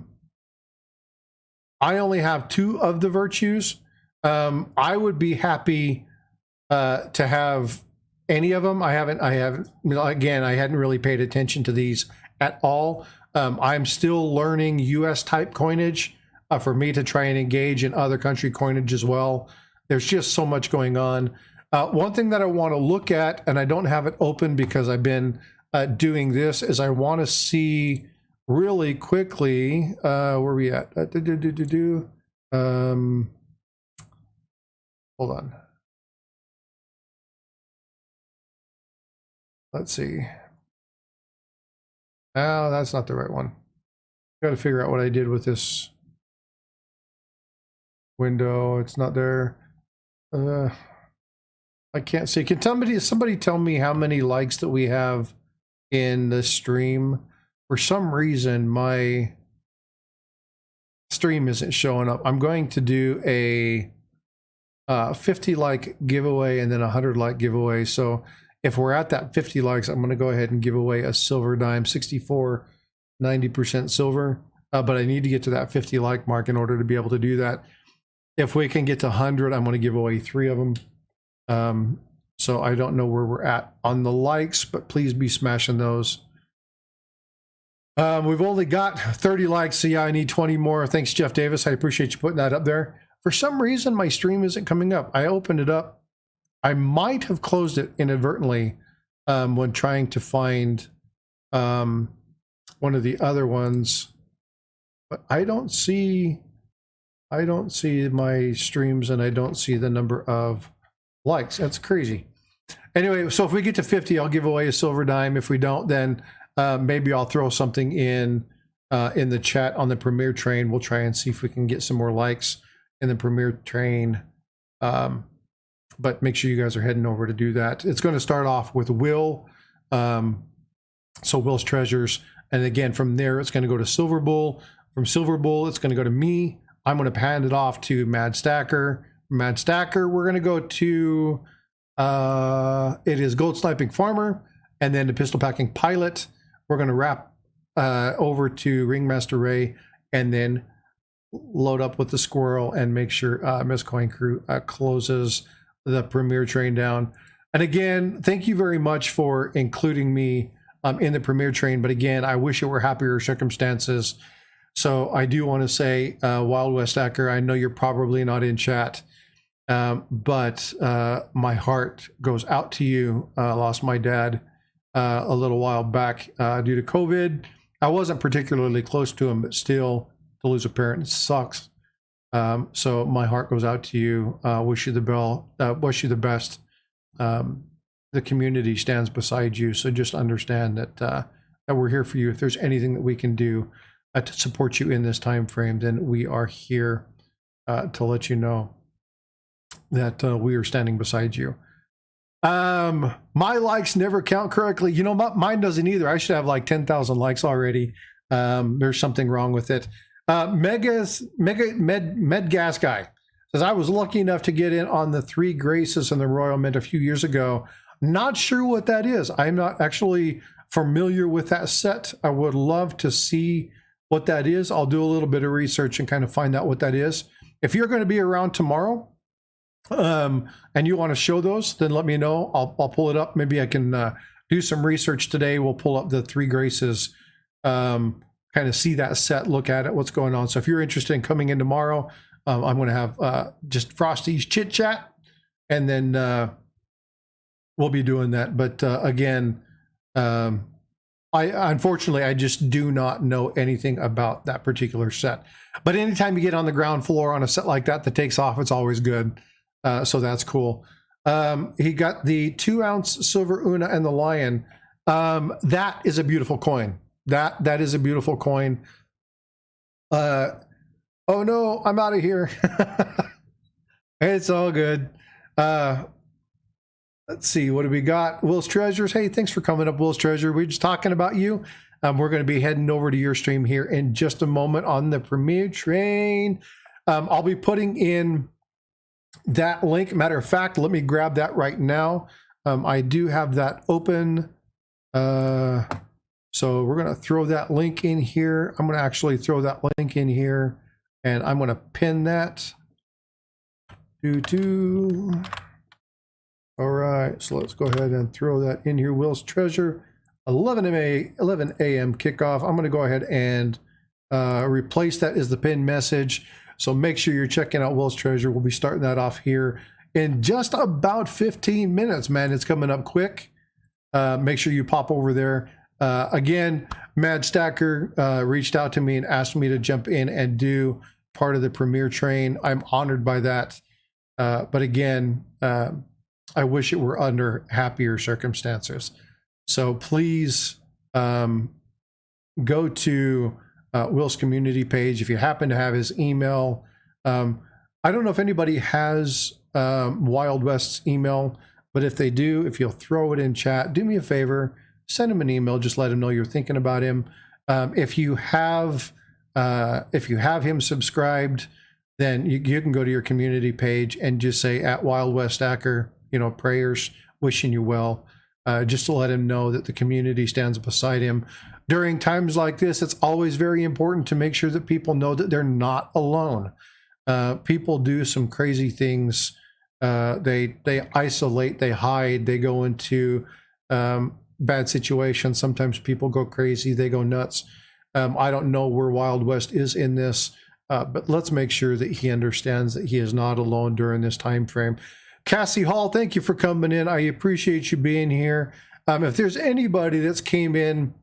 only have 2 of the virtues. I would be happy to have any of them. I hadn't really paid attention to these at all. I'm still learning US type coinage for me to try and engage in other country coinage as well. There's just so much going on. One thing that I want to look at, and I don't have it open because I've been doing this, is I want to see really quickly where we at. Hold on. Let's see. Oh, that's not the right one. Got to figure out what I did with this window. It's not there. I can't see. Can somebody tell me how many likes that we have in the stream? For some reason, my stream isn't showing up. I'm going to do a 50 like giveaway and then a 100 like giveaway. So if we're at that 50 likes, I'm going to go ahead and give away a silver dime, 64, 90% silver. But I need to get to that 50 like mark in order to be able to do that. If we can get to 100, I'm going to give away 3 of them. So I don't know where we're at on the likes, but please be smashing those. We've only got 30 likes, so yeah, I need 20 more. Thanks, Jeff Davis. I appreciate you putting that up there. For some reason, my stream isn't coming up. I opened it up. I might have closed it inadvertently when trying to find one of the other ones, but I don't see my streams and I don't see the number of likes. That's crazy. Anyway, so if we get to 50, I'll give away a silver dime. If we don't, then maybe I'll throw something in the chat on the Premier train. We'll try and see if we can get some more likes. in the Premier Train. But make sure you guys are heading over to do that. It's going to start off with Will. So Will's Treasures. And again, from there, it's going to go to Silver Bull. From Silver Bull, it's going to go to me. I'm going to hand it off to Mad Stacker. Mad Stacker, we're going to go to, it is Gold Sniping Farmer. And then the Pistol Packing Pilot. We're going to wrap over to Ringmaster Ray. And then load up with the Squirrel and make sure Miss Coin Crew closes the Premier Train down. And again, thank you very much for including me in the Premier Train. But again, I wish it were happier circumstances. So I do want to say, Wild West Hacker, I know you're probably not in chat, but my heart goes out to you. Lost my dad a little while back due to COVID. I wasn't particularly close to him, but still, to lose a parent sucks. So my heart goes out to you. Wish you the best. The community stands beside you. So just understand that we're here for you. If there's anything that we can do to support you in this time frame, then we are here to let you know that we are standing beside you. My likes never count correctly. You know, mine doesn't either. I should have like 10,000 likes already. There's something wrong with it. Med Gas Guy says, I was lucky enough to get in on the 3 Graces in the Royal Mint a few years ago. Not sure what that is. I'm not actually familiar with that set. I would love to see what that is. I'll do a little bit of research and kind of find out what that is. If you're going to be around tomorrow and you want to show those, then let me know. I'll pull it up. Maybe I can do some research today. We'll pull up the 3 Graces, kind of see that set, look at it, what's going on. So if you're interested in coming in tomorrow, I'm going to have just Frosty's chit chat, and then we'll be doing that. But again, unfortunately, I just do not know anything about that particular set. But anytime you get on the ground floor on a set like that takes off, it's always good. So that's cool. He got the 2-ounce silver Una and the Lion. That is a beautiful coin. That is a beautiful coin. Oh no, I'm out of here. It's all good. Let's see, what do we got? Will's Treasures. Hey, thanks for coming up, Will's Treasure. We're just talking about you. We're going to be heading over to your stream here in just a moment on the Premier Train. I'll be putting in that link. Matter of fact, let me grab that right now. I do have that open. So we're going to throw that link in here. I'm going to actually throw that link in here, and I'm going to pin that. All right, so let's go ahead and throw that in here. Will's Treasure, 11 a.m. kickoff. I'm going to go ahead and replace that as the pin message. So make sure you're checking out Will's Treasure. We'll be starting that off here in just about 15 minutes, man. It's coming up quick. Make sure you pop over there. Again, Mad Stacker reached out to me and asked me to jump in and do part of the Premier Train. I'm honored by that. But again, I wish it were under happier circumstances. So please go to Will's community page. If you happen to have his email, I don't know if anybody has Wild West's email, but if they do, if you'll throw it in chat, do me a favor. Send him an email. Just let him know you're thinking about him. If you have him subscribed, then you can go to your community page and just say at Wild West Hacker, prayers, wishing you well, just to let him know that the community stands beside him. During times like this, it's always very important to make sure that people know that they're not alone. People do some crazy things. They isolate, they hide, they go into bad situations. Sometimes people go crazy, they go nuts. I don't know where Wild West is in this, but let's make sure that he understands that he is not alone during this time frame. Cassie Hall, thank you for coming in. I appreciate you being here. If there's anybody that's came in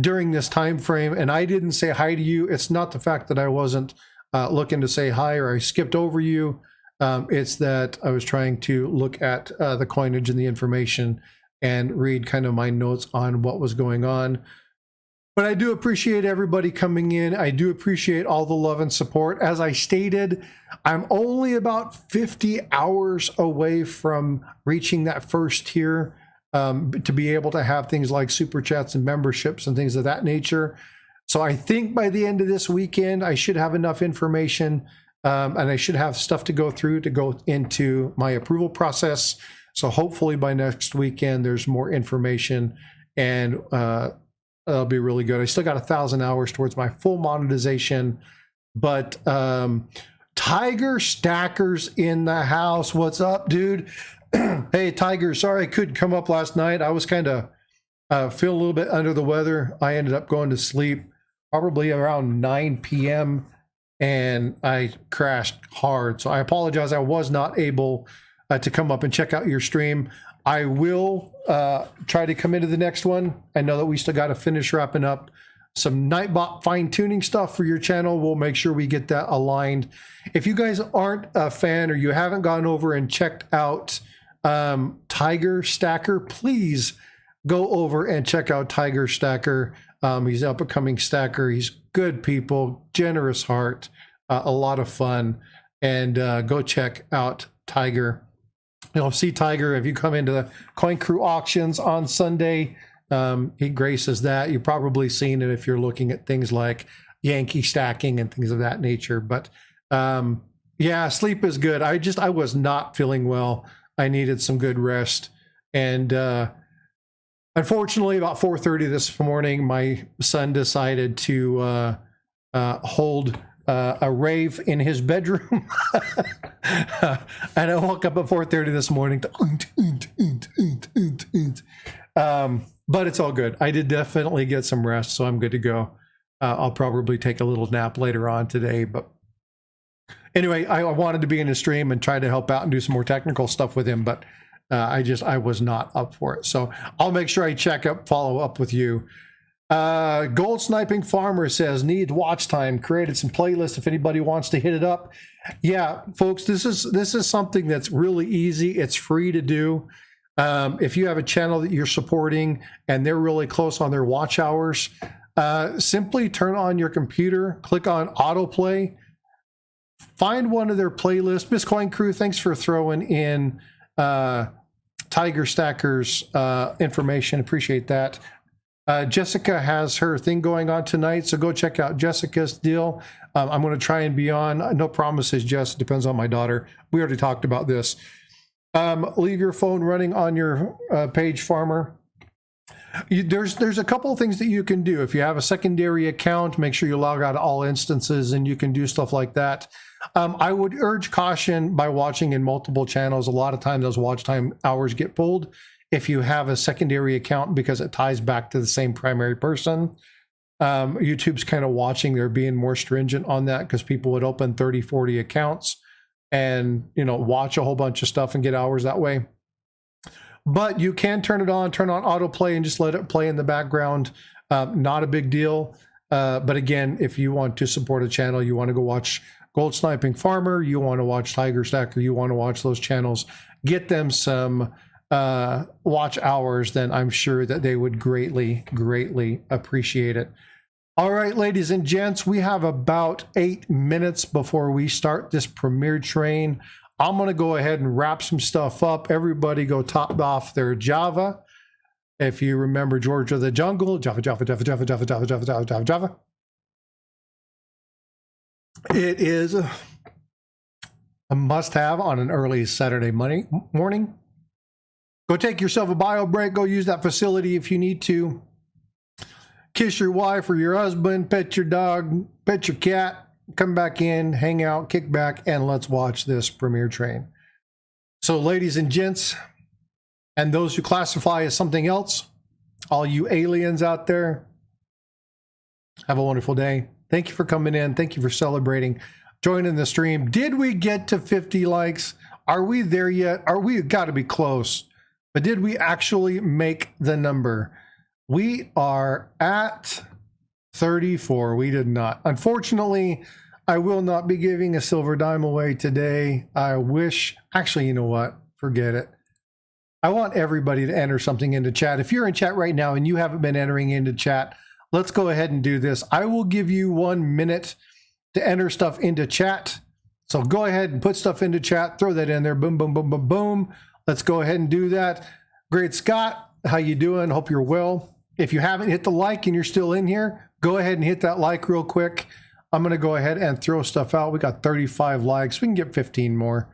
during this time frame and I didn't say hi to you, it's not the fact that I wasn't looking to say hi or I skipped over you. It's that I was trying to look at the coinage and the information and read kind of my notes on what was going on. But I do appreciate everybody coming in. I do appreciate all the love and support. As I stated, I'm only about 50 hours away from reaching that first tier to be able to have things like super chats and memberships and things of that nature. So I think by the end of this weekend, I should have enough information and I should have stuff to go through to go into my approval process. So hopefully by next weekend, there's more information and that'll be really good. I still got 1,000 hours towards my full monetization, but Tiger Stackers in the house. What's up, dude? Hey, Tiger, sorry I couldn't come up last night. I was kind of feeling a little bit under the weather. I ended up going to sleep probably around 9 p.m. and I crashed hard. So I apologize. I was not able to come up and check out your stream. I will try to come into the next one. I know that we still got to finish wrapping up some Nightbot fine-tuning stuff for your channel. We'll make sure we get that aligned. If you guys aren't a fan or you haven't gone over and checked out Tiger Stacker, please go over and check out Tiger Stacker. He's an up-and-coming stacker. He's good people, generous heart, a lot of fun. And go check out Tiger. You'll see Tiger if you come into the Coin Crew auctions on Sunday. He graces that. You've probably seen it if you're looking at things like Yankee stacking and things of that nature. But yeah, sleep is good. I was not feeling well. I needed some good rest. And unfortunately, about 4:30 this morning, my son decided to hold a rave in his bedroom. And I woke up at 4:30 this morning. But it's all good. I did definitely get some rest, so I'm good to go. I'll probably take a little nap later on today. But anyway, I wanted to be in the stream and try to help out and do some more technical stuff with him, but I was not up for it. So I'll make sure I follow up with you. Gold Sniping Farmer says, need watch time, created some playlists if anybody wants to hit it up. Yeah, folks, this is something that's really easy. It's free to do. If you have a channel that you're supporting and they're really close on their watch hours, simply turn on your computer, click on autoplay, find one of their playlists. Miss Coin Crew, thanks for throwing in Tiger Stacker's information. Appreciate that. Jessica has her thing going on tonight, so go check out Jessica's deal. I'm going to try and be on. No promises, Jess. It depends on my daughter. We already talked about this. Leave your phone running on your page, Farmer. There's a couple of things that you can do. If you have a secondary account, make sure you log out of all instances, and you can do stuff like that. I would urge caution by watching in multiple channels. A lot of times those watch time hours get pulled if you have a secondary account because it ties back to the same primary person. YouTube's kind of watching. They're being more stringent on that because people would open 30, 40 accounts and, you know, watch a whole bunch of stuff and get hours that way. But you can turn on autoplay and just let it play in the background. Not a big deal. But again, if you want to support a channel, you want to go watch Gold Sniping Farmer, you want to watch Tiger Stacker, you want to watch those channels, get them some watch hours, then I'm sure that they would greatly, greatly appreciate it. All right, ladies and gents, we have about 8 minutes before we start this premiere train. I'm going to go ahead and wrap some stuff up. Everybody go top off their Java. If you remember George of the Jungle, Java, Java, Java, Java, Java, Java, Java, Java, Java, Java. It is a must-have on an early Saturday morning. Go take yourself a bio break. Go use that facility if you need to. Kiss your wife or your husband, pet your dog, pet your cat, come back in, hang out, kick back, and let's watch this premiere train. So, ladies and gents, and those who classify as something else, all you aliens out there, have a wonderful day. Thank you for coming in. Thank you for celebrating, joining the stream. Did we get to 50 likes? Are we there yet? We got to be close. But did we actually make the number? We are at 34. We did not. Unfortunately, I will not be giving a silver dime away today. I wish, actually, you know what? Forget it. I want everybody to enter something into chat. If you're in chat right now and you haven't been entering into chat, let's go ahead and do this. I will give you 1 minute to enter stuff into chat. So go ahead and put stuff into chat, throw that in there. Boom, boom, boom, boom, boom. Let's go ahead and do that. Great, Scott. How you doing? Hope you're well. If you haven't hit the like and you're still in here, go ahead and hit that like real quick. I'm going to go ahead and throw stuff out. We got 35 likes. We can get 15 more.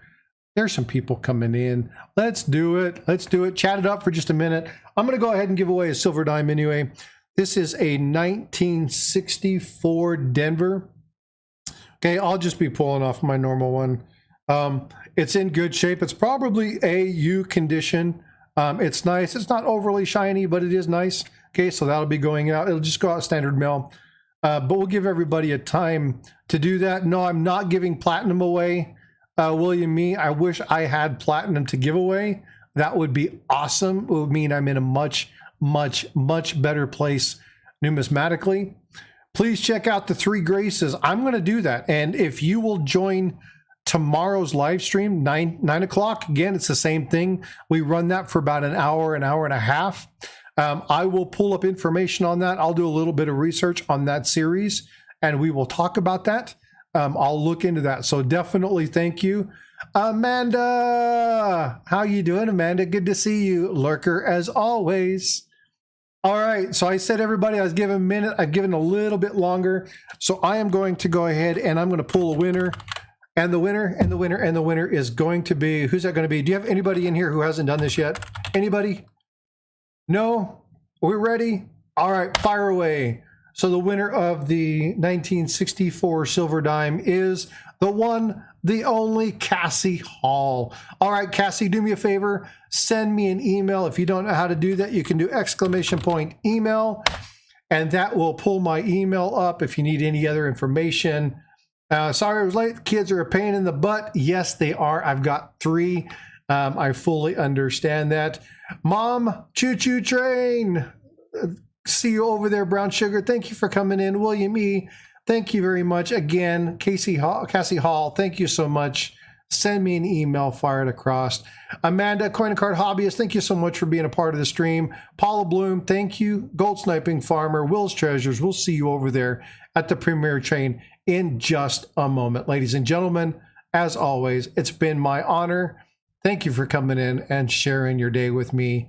There's some people coming in. Let's do it. Let's do it. Chat it up for just a minute. I'm going to go ahead and give away a silver dime anyway. This is a 1964 Denver. Okay, I'll just be pulling off my normal one. It's in good shape. It's probably AU condition. It's nice. It's not overly shiny, but it is nice. Okay, so that'll be going out. It'll just go out standard mail. But we'll give everybody a time to do that. No, I'm not giving platinum away. William Me, I wish I had platinum to give away. That would be awesome. It would mean I'm in a much, much, much better place numismatically. Please check out the 3 graces. I'm going to do that. And if you will join tomorrow's live stream, 9 o'clock, again, it's the same thing. We run that for about an hour and a half. I will pull up information on that. I'll do a little bit of research on that series, and we will talk about that. I'll look into that. So definitely thank you. Amanda, how you doing, Amanda? Good to see you. Lurker as always. All right, so I said everybody I was giving a minute. I've given a little bit longer. So I am going to go ahead and I'm going to pull a winner. And the winner and the winner and the winner is going to be, who's that going to be? Do you have anybody in here who hasn't done this yet? Anybody? No? We're ready? All right, fire away. So the winner of the 1964 silver dime is the one, the only Cassie Hall. All right, Cassie, do me a favor. Send me an email. If you don't know how to do that, you can do !email, and that will pull my email up if you need any other information. Sorry I was late. The kids are a pain in the butt. Yes, they are. I've got 3. I fully understand that. Mom, choo-choo train. See you over there, Brown Sugar. Thank you for coming in. William E., thank you very much. Again, Cassie Hall, thank you so much. Send me an email, fire it across. Amanda, Coin and Card Hobbyist, thank you so much for being a part of the stream. Paula Bloom, thank you. Gold Sniping Farmer, Will's Treasures, we'll see you over there at the Premier Chain in just a moment. Ladies and gentlemen, as always, it's been my honor. Thank you for coming in and sharing your day with me.